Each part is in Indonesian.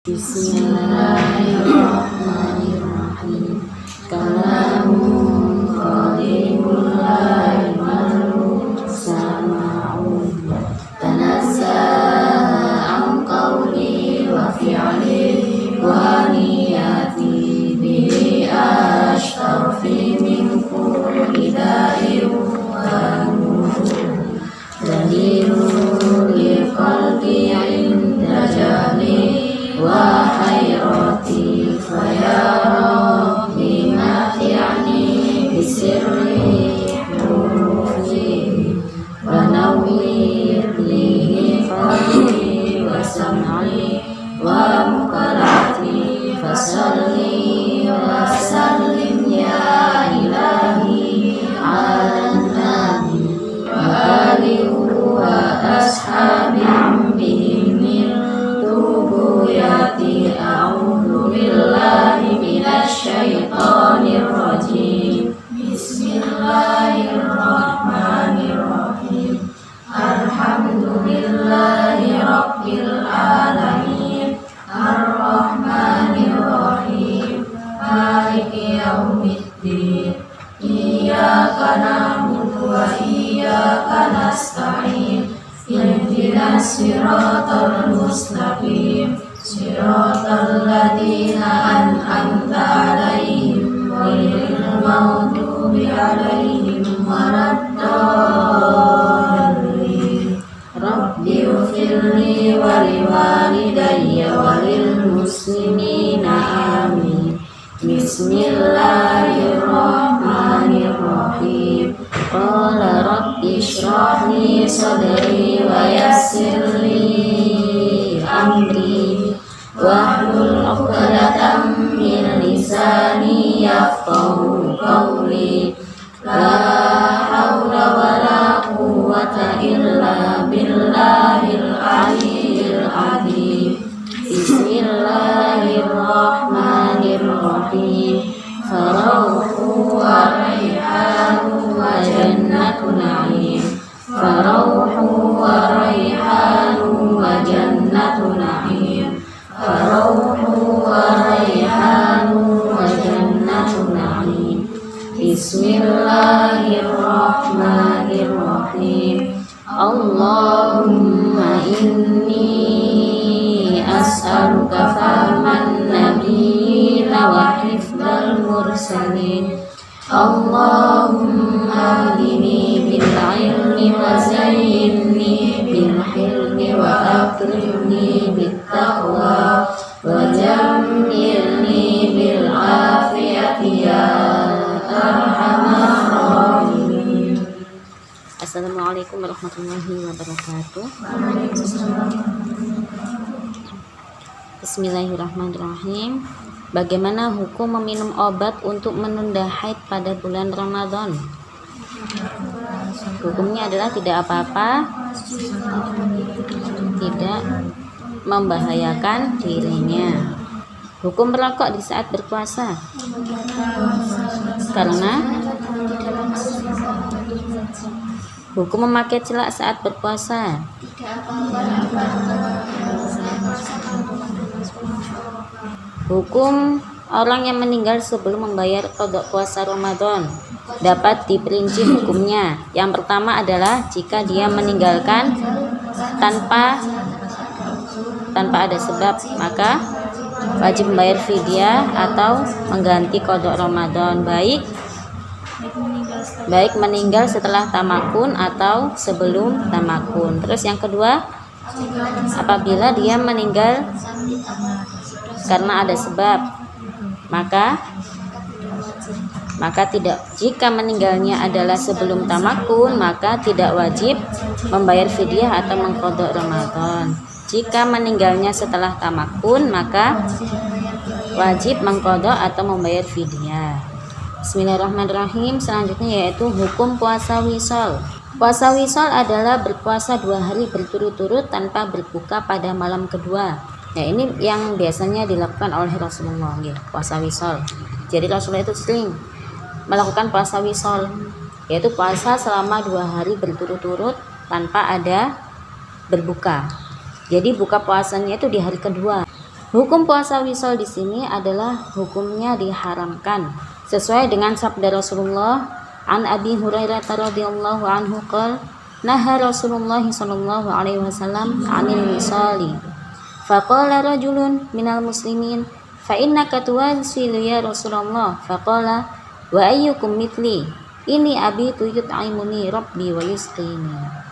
Bismillahirrahmanirrahim. Kalamun qalimul la'imalu sama'un tanazza'a an qawli wa fi'li wa niyati bihi ashtarfi min kulli da'in wa nurun dalilun li qalbi 'inda jahli wa hayrati ya Rabbi mati'ani bisirri hurufi wa nawwir li qalbi wa sam'i wa muqalati fasalli wa sallim ya ilahi ala nabi wa alihi wa ashabim bihim Yati a'udzu billahi minasy syaithanir rajim. Bismillahirrahmanirrahim. Alhamdulillahi rabbil alamin. Arrahmanir rahim. Maliki yaumiddin. Iyyaka na'budu wa iyyaka nasta'in. Ihdinas siratal mustaqim. Siratal ladzina an'amta 'alaihim ghairil maghdubi 'alaihim waladdallin. Rabbi ighfirli wa liwalidayya wa lil muslimina amin. Bismillahirrahmanirrahim. Qala rabbi shrah li sadri wa yassir li amri wahlul 'uqdatam min lisani yafqahu qawli. La haula wala quwwata illa billahil aliyyil azim. Bismillahirrahmanirrahim. Farauhu wa rayhanu wa jannatu na'im. Farauhu wa rayhanu wa jannatu na'im. Farauhu wa rayhanu wa jannatu na'im. Bismillahirrahmanirrahim. Allahumma inni as'aluka fahman nabiyina wa hifdzal mursalin. Allahumma hdini bil ilmi wa zayyinni bil hilmi wa akrimni bit taqwa wa jammilni bil afiyati ya arhamar rahimin. Assalamualaikum warahmatullahi wabarakatuh. Bismillahirrahmanirrahim. Bagaimana hukum meminum obat untuk menunda haid pada bulan Ramadan? Hukumnya adalah tidak apa-apa, tidak membahayakan dirinya. Hukum merokok di saat berpuasa, karena hukum memakai celak saat berpuasa, hukum orang yang meninggal sebelum membayar qada puasa Ramadan dapat diperinci hukumnya. Yang pertama adalah jika dia meninggalkan tanpa ada sebab, maka wajib membayar fidyah atau mengganti qada Ramadan, baik meninggal setelah tamakun atau sebelum tamakun. Terus yang kedua, apabila dia meninggal karena ada sebab, maka tidak, jika meninggalnya adalah sebelum tamakun, maka tidak wajib membayar fidyah atau mengqada Ramadan. Jika meninggalnya setelah tamakun, maka wajib mengqada atau membayar fidyah. Bismillahirrahmanirrahim. Selanjutnya yaitu hukum puasa wisol. Puasa wisol adalah berpuasa 2 hari berturut-turut tanpa berbuka pada malam kedua. Nah, ini yang biasanya dilakukan oleh Rasulullah, ya, puasa wisol. Jadi Rasulullah itu sering melakukan puasa wisol, yaitu puasa selama 2 hari berturut-turut tanpa ada berbuka. Jadi buka puasanya itu di hari kedua. Hukum puasa wisol di sini adalah hukumnya diharamkan sesuai dengan sabda Rasulullah an Abi Hurairah radhiyallahu anhu qala naha Rasulullah sallallahu alaihi wasallam 'anil wisali faqala rajulun minal muslimin fa innaka tuwasilu ya Rasulullah faqala wa ayyukum mithli ini abi yut'imuni rabbi wa yusqini.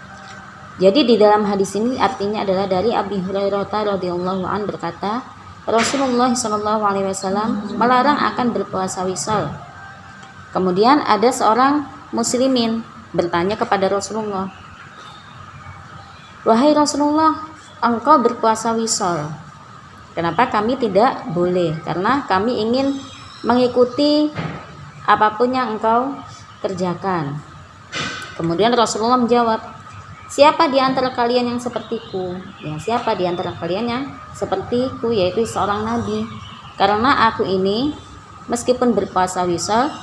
Jadi di dalam hadis ini artinya adalah dari Abi Hurairah radhiyallahu an berkata, Rasulullah Shallallahu alaihi wasallam melarang akan berpuasa wisal. Kemudian ada seorang muslimin bertanya kepada Rasulullah, "Wahai Rasulullah, engkau berpuasa wisal. Kenapa kami tidak boleh? Karena kami ingin mengikuti apapun yang engkau kerjakan." Kemudian Rasulullah menjawab, siapa di antara kalian yang sepertiku? Ya, siapa di antara kalian yang sepertiku, yaitu seorang nabi. Karena aku ini meskipun berpuasa wisal,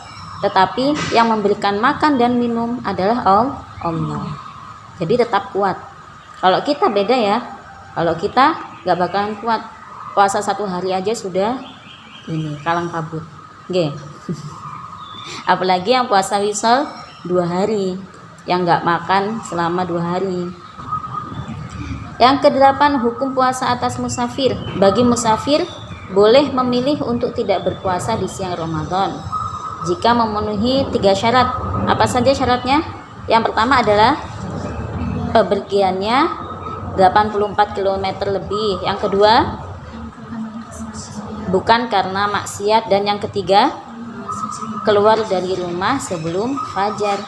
tetapi yang memberikan makan dan minum adalah Allah. Jadi tetap kuat. Kalau kita beda ya. Kalau kita gak bakalan kuat. Puasa 1 hari aja sudah ini kalang kabut. Oke. Apalagi yang puasa wisal 2 hari. Yang nggak makan selama 2 hari. Yang ke-8, hukum puasa atas musafir. Bagi musafir boleh memilih untuk tidak berpuasa di siang Ramadan jika memenuhi 3 syarat. Apa saja syaratnya? Yang pertama adalah bepergiannya 84 km lebih. Yang kedua, bukan karena maksiat. Dan yang ketiga, keluar dari rumah sebelum fajar.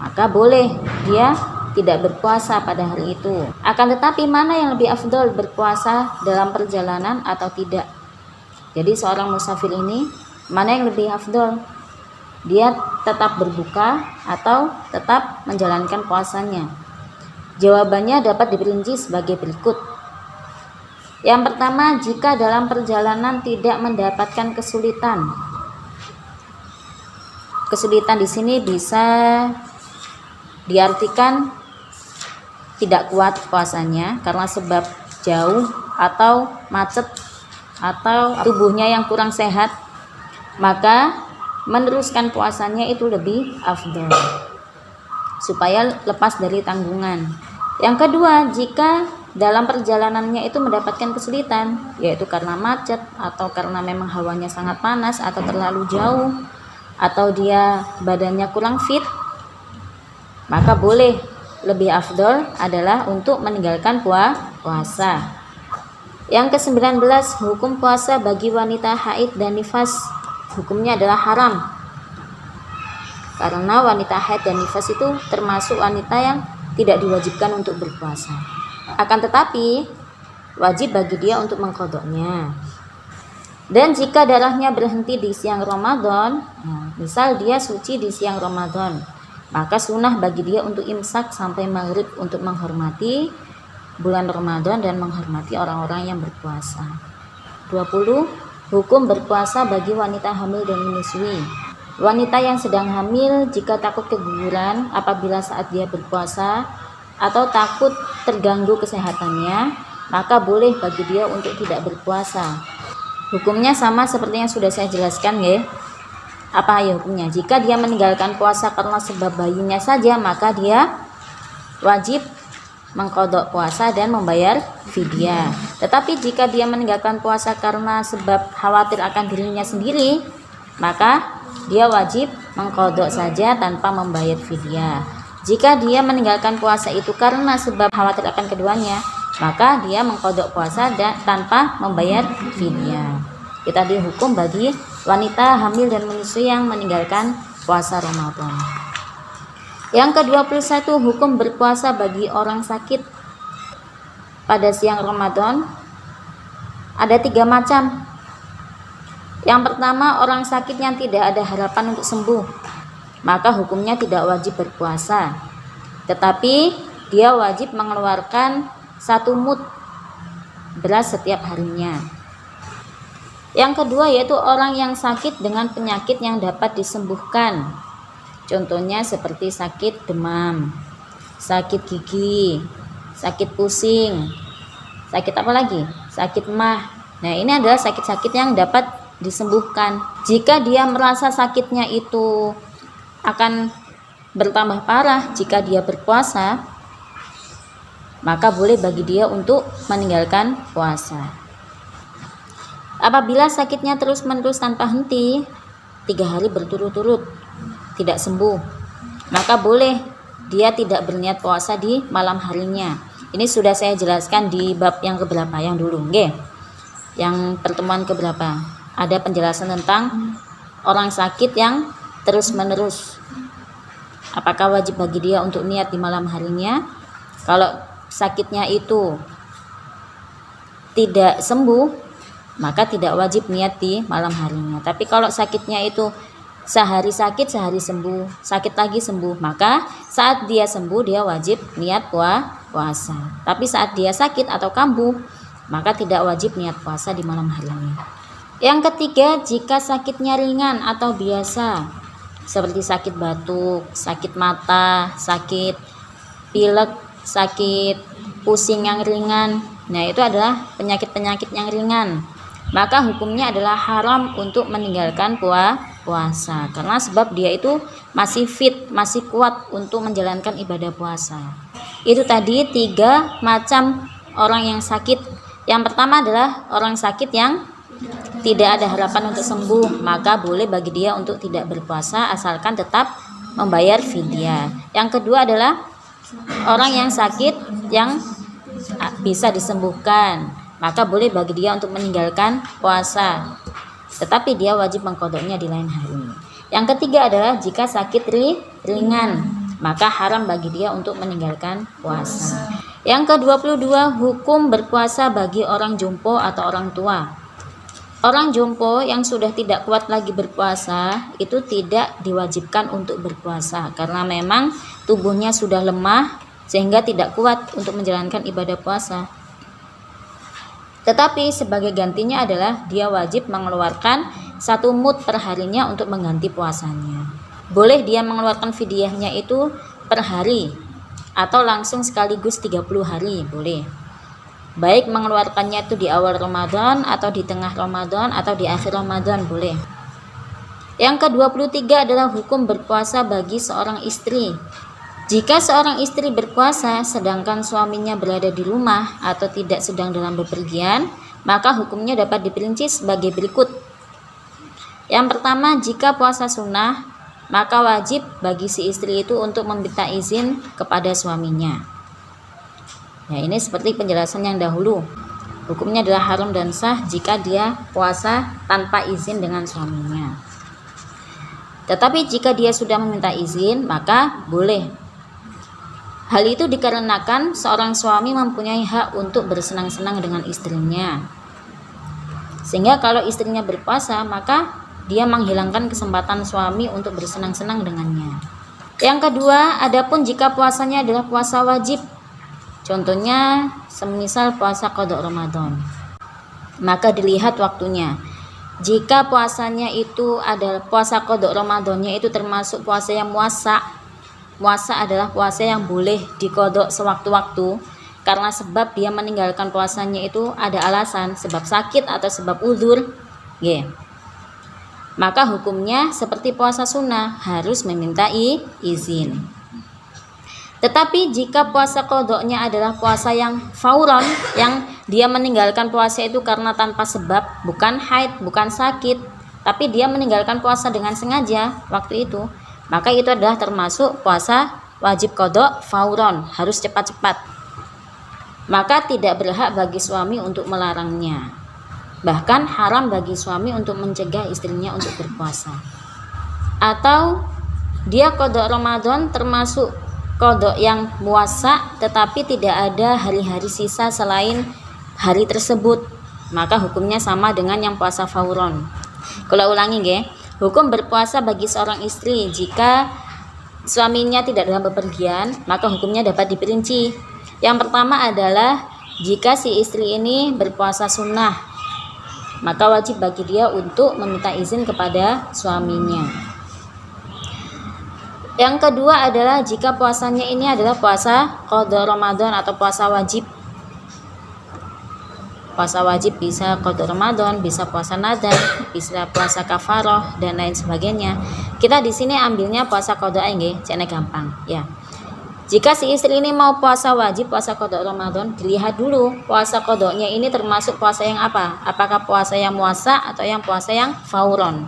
Maka boleh dia tidak berpuasa pada hari itu. Akan tetapi mana yang lebih afdol, berpuasa dalam perjalanan atau tidak? Jadi seorang musafir ini mana yang lebih afdol? Dia tetap berbuka atau tetap menjalankan puasanya? Jawabannya dapat diperinci sebagai berikut. Yang pertama, jika dalam perjalanan tidak mendapatkan kesulitan. Kesulitan di sini bisa diartikan tidak kuat puasanya karena sebab jauh atau macet atau tubuhnya yang kurang sehat, maka meneruskan puasanya itu lebih afdal supaya lepas dari tanggungan. Yang kedua, jika dalam perjalanannya itu mendapatkan kesulitan, yaitu karena macet atau karena memang hawanya sangat panas atau terlalu jauh atau dia badannya kurang fit, maka boleh, lebih afdol adalah untuk meninggalkan puasa. Yang ke-19, hukum puasa bagi wanita haid dan nifas. Hukumnya adalah haram. Karena wanita haid dan nifas itu termasuk wanita yang tidak diwajibkan untuk berpuasa. Akan tetapi wajib bagi dia untuk mengqadha'nya. Dan jika darahnya berhenti di siang Ramadan, misal dia suci di siang Ramadan, maka sunnah bagi dia untuk imsak sampai maghrib untuk menghormati bulan Ramadan dan menghormati orang-orang yang berpuasa. 20. Hukum berpuasa bagi wanita hamil dan menyusui. Wanita yang sedang hamil jika takut keguguran apabila saat dia berpuasa atau takut terganggu kesehatannya, maka boleh bagi dia untuk tidak berpuasa. Hukumnya sama seperti yang sudah saya jelaskan ya. Apa ya hukumnya? Jika dia meninggalkan puasa karena sebab bayinya saja, maka dia wajib mengqadha puasa dan membayar fidyah. Tetapi jika dia meninggalkan puasa karena sebab khawatir akan dirinya sendiri, maka dia wajib mengqadha saja tanpa membayar fidyah. Jika dia meninggalkan puasa itu karena sebab khawatir akan keduanya, maka dia mengqadha puasa tanpa membayar fidyah. Kita dihukum bagi wanita hamil dan menyusui yang meninggalkan puasa Ramadan. Yang ke-21, hukum berpuasa bagi orang sakit pada siang Ramadan. Ada 3 macam. Yang pertama, orang sakit yang tidak ada harapan untuk sembuh, maka hukumnya tidak wajib berpuasa, tetapi dia wajib mengeluarkan 1 mud beras setiap harinya. Yang kedua yaitu orang yang sakit dengan penyakit yang dapat disembuhkan. Contohnya seperti sakit demam, sakit gigi, sakit pusing, sakit apa lagi? sakit mah. Nah, ini adalah sakit-sakit yang dapat disembuhkan. Jika dia merasa sakitnya itu akan bertambah parah jika dia berpuasa, maka boleh bagi dia untuk meninggalkan puasa. Apabila sakitnya terus-menerus tanpa henti, 3 hari berturut-turut tidak sembuh, maka boleh dia tidak berniat puasa di malam harinya. Ini sudah saya jelaskan di bab yang keberapa yang dulu, nggih. Yang pertemuan keberapa? Ada penjelasan tentang orang sakit yang terus-menerus. Apakah wajib bagi dia untuk niat di malam harinya? Kalau sakitnya itu tidak sembuh, maka tidak wajib niat di malam harinya. Tapi kalau sakitnya itu sehari sakit, sehari sembuh, sakit lagi sembuh, maka saat dia sembuh dia wajib niat puasa. Tapi saat dia sakit atau kambuh, maka tidak wajib niat puasa di malam harinya. Yang ketiga, jika sakitnya ringan atau biasa, seperti sakit batuk, sakit mata, sakit pilek, sakit pusing yang ringan, nah itu adalah penyakit-penyakit yang ringan, maka hukumnya adalah haram untuk meninggalkan puasa, karena sebab dia itu masih fit, masih kuat untuk menjalankan ibadah puasa. Itu tadi 3 macam orang yang sakit. Yang pertama adalah orang sakit yang tidak ada harapan untuk sembuh, maka boleh bagi dia untuk tidak berpuasa asalkan tetap membayar fidyah. Yang kedua adalah orang yang sakit yang bisa disembuhkan, maka boleh bagi dia untuk meninggalkan puasa, tetapi dia wajib mengqadanya di lain hari. Yang ketiga adalah jika sakit ringan, maka haram bagi dia untuk meninggalkan puasa. Yang ke-22, hukum berpuasa bagi orang jompo atau orang tua. Orang jompo yang sudah tidak kuat lagi berpuasa itu tidak diwajibkan untuk berpuasa, karena memang tubuhnya sudah lemah sehingga tidak kuat untuk menjalankan ibadah puasa. Tetapi sebagai gantinya adalah dia wajib mengeluarkan 1 mud per harinya untuk mengganti puasanya. Boleh dia mengeluarkan fidyahnya itu per hari atau langsung sekaligus 30 hari, boleh. Baik mengeluarkannya itu di awal Ramadan atau di tengah Ramadan atau di akhir Ramadan, boleh. Yang ke-23 adalah hukum berpuasa bagi seorang istri. Jika seorang istri berpuasa sedangkan suaminya berada di rumah atau tidak sedang dalam bepergian, maka hukumnya dapat diperinci sebagai berikut. Yang pertama, jika puasa sunnah, maka wajib bagi si istri itu untuk meminta izin kepada suaminya. Ya, ini seperti penjelasan yang dahulu. Hukumnya adalah haram dan sah jika dia puasa tanpa izin dengan suaminya. Tetapi jika dia sudah meminta izin, maka boleh. Hal itu dikarenakan seorang suami mempunyai hak untuk bersenang-senang dengan istrinya. Sehingga kalau istrinya berpuasa, maka dia menghilangkan kesempatan suami untuk bersenang-senang dengannya. Yang kedua, adapun jika puasanya adalah puasa wajib, contohnya semisal puasa qada Ramadan, maka dilihat waktunya. Jika puasanya itu adalah puasa qada Ramadannya itu termasuk puasa yang muasa. Puasa adalah puasa yang boleh diqadha sewaktu-waktu, karena sebab dia meninggalkan puasanya itu ada alasan, sebab sakit atau sebab uzur, maka hukumnya seperti puasa sunnah, harus meminta izin. Tetapi jika puasa qadanya adalah puasa yang fauron, yang dia meninggalkan puasa itu karena tanpa sebab, bukan haid, bukan sakit, tapi dia meninggalkan puasa dengan sengaja waktu itu, maka itu adalah termasuk puasa wajib qadha fauron, harus cepat-cepat. Maka tidak berhak bagi suami untuk melarangnya. Bahkan haram bagi suami untuk mencegah istrinya untuk berpuasa. Atau dia qadha Ramadan termasuk qadha yang muasa, tetapi tidak ada hari-hari sisa selain hari tersebut, maka hukumnya sama dengan yang puasa fauron. Kalau ulangi nggih, hukum berpuasa bagi seorang istri jika suaminya tidak dalam bepergian, maka hukumnya dapat diperinci. Yang pertama adalah jika si istri ini berpuasa sunnah, maka wajib bagi dia untuk meminta izin kepada suaminya. Yang kedua adalah jika puasanya ini adalah puasa qadha Ramadan atau puasa wajib. puasa wajib, bisa qada Ramadan, bisa puasa nadar, bisa puasa kafaroh dan lain sebagainya. Kita di sini ambilnya puasa qada nggih, cene gampang ya. Jika si istri ini mau puasa wajib, puasa qada Ramadan, dilihat dulu puasa qadanya ini termasuk puasa yang apa? Apakah puasa yang muasa atau yang puasa yang fauron?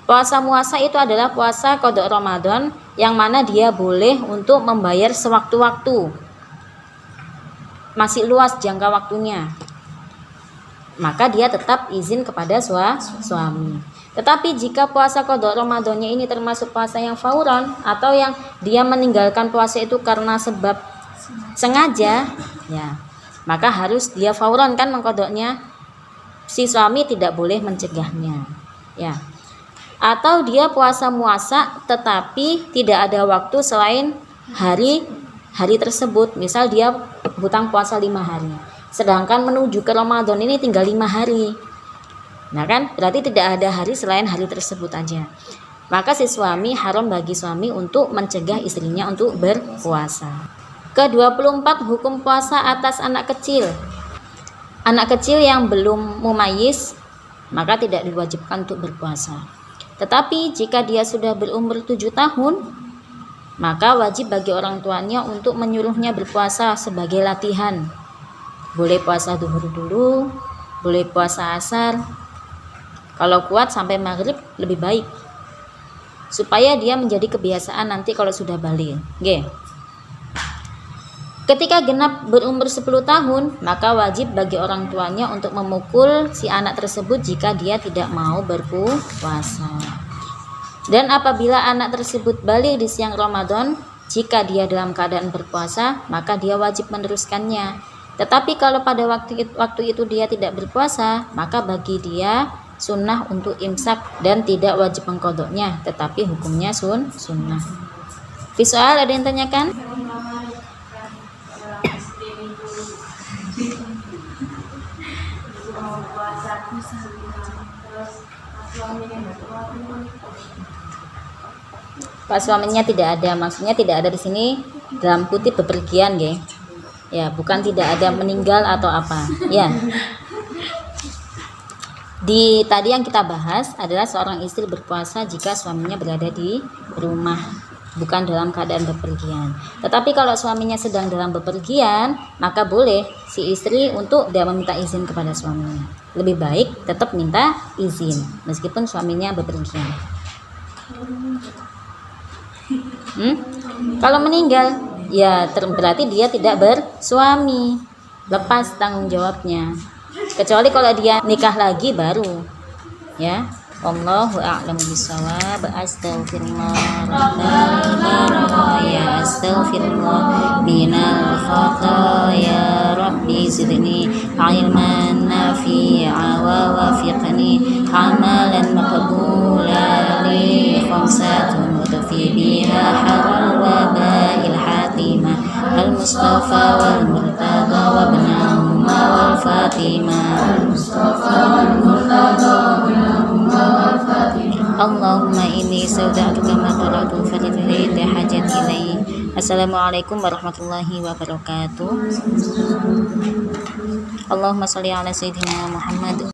Puasa muasa itu adalah puasa qada Ramadan yang mana dia boleh untuk membayar sewaktu-waktu. Masih luas jangka waktunya. Maka dia tetap izin kepada suami. Tetapi jika puasa qada Ramadannya ini termasuk puasa yang fauron atau yang dia meninggalkan puasa itu karena sebab sengaja, ya, maka harus dia fauron kan mengkodoknya. Si suami tidak boleh mencegahnya, ya. Atau dia puasa muasa tetapi tidak ada waktu selain hari tersebut. Misal dia hutang puasa 5 hari. Sedangkan menuju ke Ramadan ini tinggal 5 hari. Nah kan berarti tidak ada hari selain hari tersebut aja. Maka si suami, haram bagi suami untuk mencegah istrinya untuk berpuasa. Ke-24 hukum puasa atas anak kecil. Anak kecil yang belum mumayyiz maka tidak diwajibkan untuk berpuasa. Tetapi jika dia sudah berumur 7 tahun maka wajib bagi orang tuanya untuk menyuruhnya berpuasa sebagai latihan. Boleh puasa duhur dulu, boleh puasa asar. Kalau kuat sampai maghrib lebih baik, supaya dia menjadi kebiasaan nanti kalau sudah balik. Oke. Ketika genap berumur 10 tahun, maka wajib bagi orang tuanya untuk memukul si anak tersebut jika dia tidak mau berpuasa. Dan apabila anak tersebut balik di siang Ramadan, jika dia dalam keadaan berpuasa, maka dia wajib meneruskannya. Tetapi kalau pada waktu itu dia tidak berpuasa, maka bagi dia sunnah untuk imsak dan tidak wajib mengkodoknya, tetapi hukumnya sunnah. Visual ada yang tanyakan? Pak suaminya tidak ada, maksudnya tidak ada di sini dalam kutip bepergian, ya, bukan tidak ada meninggal atau apa, ya. Di tadi yang kita bahas adalah seorang istri berpuasa jika suaminya berada di rumah, bukan dalam keadaan bepergian. Tetapi kalau suaminya sedang dalam bepergian, maka boleh si istri untuk tidak meminta izin kepada suaminya. Lebih baik tetap minta izin meskipun suaminya bepergian. Kalau meninggal, ya berarti dia tidak bersuami, lepas tanggung jawabnya. Kecuali kalau dia nikah lagi baru, ya. Allahu a'lamu bishawab. Astaghfirullah ya astaghfirullah minal khataya rabbi zidni ilman nafi'a wa wafiqni amalan maqbula li khamsatun utfi biha haral wa ba'il hatimah al mustafa wal murtada wa ibnahuma wal fatimah al mustafa wal murtada wa ibnahuma. Allahumma inni saudatuka ma qara'tu fatidhi hajat ilai. Assalamualaikum warahmatullahi wabarakatuh. Allahumma sholli ala sayyidina Muhammad.